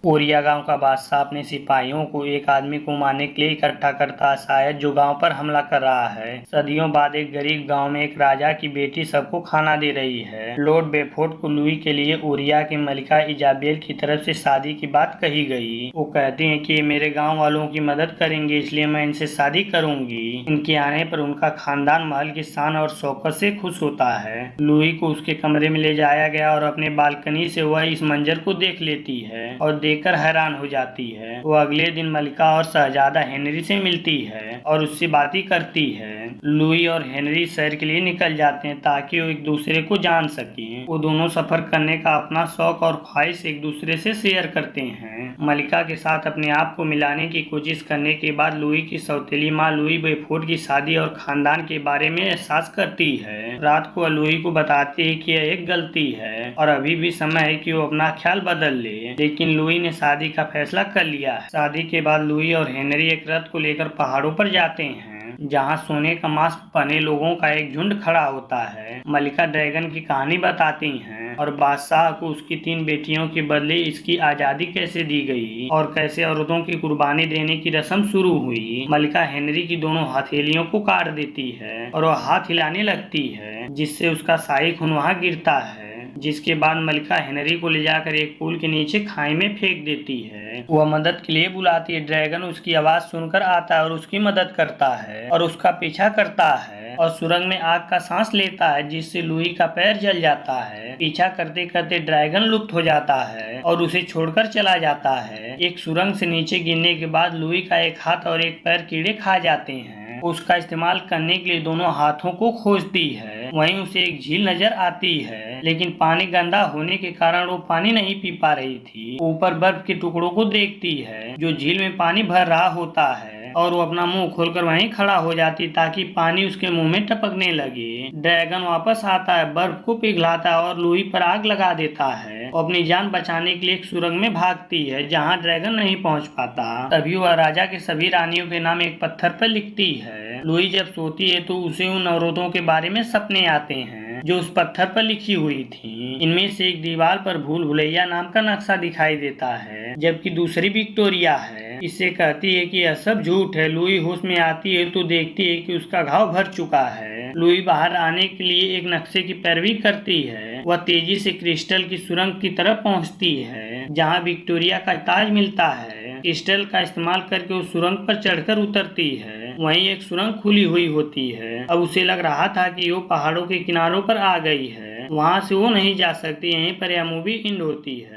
ओरिया गांव का बादशाह अपने सिपाहियों को एक आदमी को मारने के लिए इकट्ठा करता है, शायद जो गांव पर हमला कर रहा है। सदियों बाद एक गरीब गांव में एक राजा की बेटी सबको खाना दे रही है। लॉर्ड बेफोर्ड को लुई के लिए ओरिया की मलिका इजाबेल की तरफ से शादी की बात कही गई। वो कहते हैं कि ये मेरे गाँव वालों की मदद करेंगे, इसलिए मैं इनसे शादी करूंगी। इनके आने पर उनका खानदान महल की शान और शौकत से खुश होता है। लुई को उसके कमरे में ले जाया गया और अपने बालकनी से वह इस मंजर को देख लेती है और देखकर हैरान हो जाती है। वो अगले दिन मलिका और शहजादा हेनरी से मिलती है और उससे बातें करती है। लुई और हेनरी शहर के लिए निकल जाते हैं ताकि वो एक दूसरे को जान सकें। वो दोनों सफर करने का अपना शौक और ख्वाहिश एक दूसरे से शेयर करते हैं। मलिका के साथ अपने आप को मिलाने की कोशिश करने के बाद लुई की सौतेली माँ लुई बेफोर्ड की शादी और खानदान के बारे में एहसास करती है। रात को लुई को बताती है कि यह एक गलती है और अभी भी समय है कि वो अपना ख्याल बदल ले। लेकिन लुई ने शादी का फैसला कर लिया है। शादी के बाद लुई और हेनरी एक रथ को लेकर पहाड़ों पर जाते हैं जहां सोने का मास्क पहने लोगों का एक झुंड खड़ा होता है। मलिका ड्रैगन की कहानी बताती हैं और बादशाह को उसकी 3 बेटियों के बदले इसकी आजादी कैसे दी गई और कैसे औरतों की कुर्बानी देने की रस्म शुरू हुई। मलिका हेनरी की दोनों हथेलियों को काट देती है और वह हाथ हिलाने लगती है, जिससे उसका शाही खून वहां गिरता है। जिसके बाद मलिका हेनरी को ले जाकर एक पुल के नीचे खाई में फेंक देती है। वह मदद के लिए बुलाती है। ड्रैगन उसकी आवाज सुनकर आता है और उसकी मदद करता है और उसका पीछा करता है और सुरंग में आग का सांस लेता है, जिससे लुई का पैर जल जाता है। पीछा करते करते ड्रैगन लुप्त हो जाता है और उसे छोड़कर चला जाता है। एक सुरंग से नीचे गिरने के बाद लुई का एक हाथ और एक पैर कीड़े खा जाते हैं। उसका इस्तेमाल करने के लिए दोनों हाथों को खोजती है। वहीं उसे एक झील नजर आती है, लेकिन पानी गंदा होने के कारण वो पानी नहीं पी पा रही थी। ऊपर बर्फ के टुकड़ों को देखती है जो झील में पानी भर रहा होता है और वो अपना मुंह खोलकर वहीं खड़ा हो जाती ताकि पानी उसके मुंह में टपकने लगे। ड्रैगन वापस आता है, बर्फ को पिघलाता है और लुई पर आग लगा देता है और अपनी जान बचाने के लिए एक सुरंग में भागती है जहाँ ड्रैगन नहीं पहुँच पाता। तभी वह राजा के सभी रानियों के नाम एक पत्थर पर लिखती है। लुई जब सोती है तो उसे उन औरतों के बारे में सपने आते हैं जो उस पत्थर पर लिखी हुई थी। इनमें से एक दीवार पर भूल भुलैया नाम का नक्शा दिखाई देता है, जबकि दूसरी विक्टोरिया है। इससे कहती है कि यह सब झूठ है। लुई होश में आती है तो देखती है कि उसका घाव भर चुका है। लुई बाहर आने के लिए एक नक्शे की पैरवी करती है। वह तेजी से क्रिस्टल की सुरंग की तरफ पहुंचती है जहां विक्टोरिया का ताज मिलता है। क्रिस्टल का इस्तेमाल करके उस सुरंग पर चढ़कर उतरती है। वहीं एक सुरंग खुली हुई होती है। अब उसे लग रहा था कि वो पहाड़ों के किनारों पर आ गई है, वहां से वो नहीं जा सकती। यहीं पर यह मूवी एंड होती है।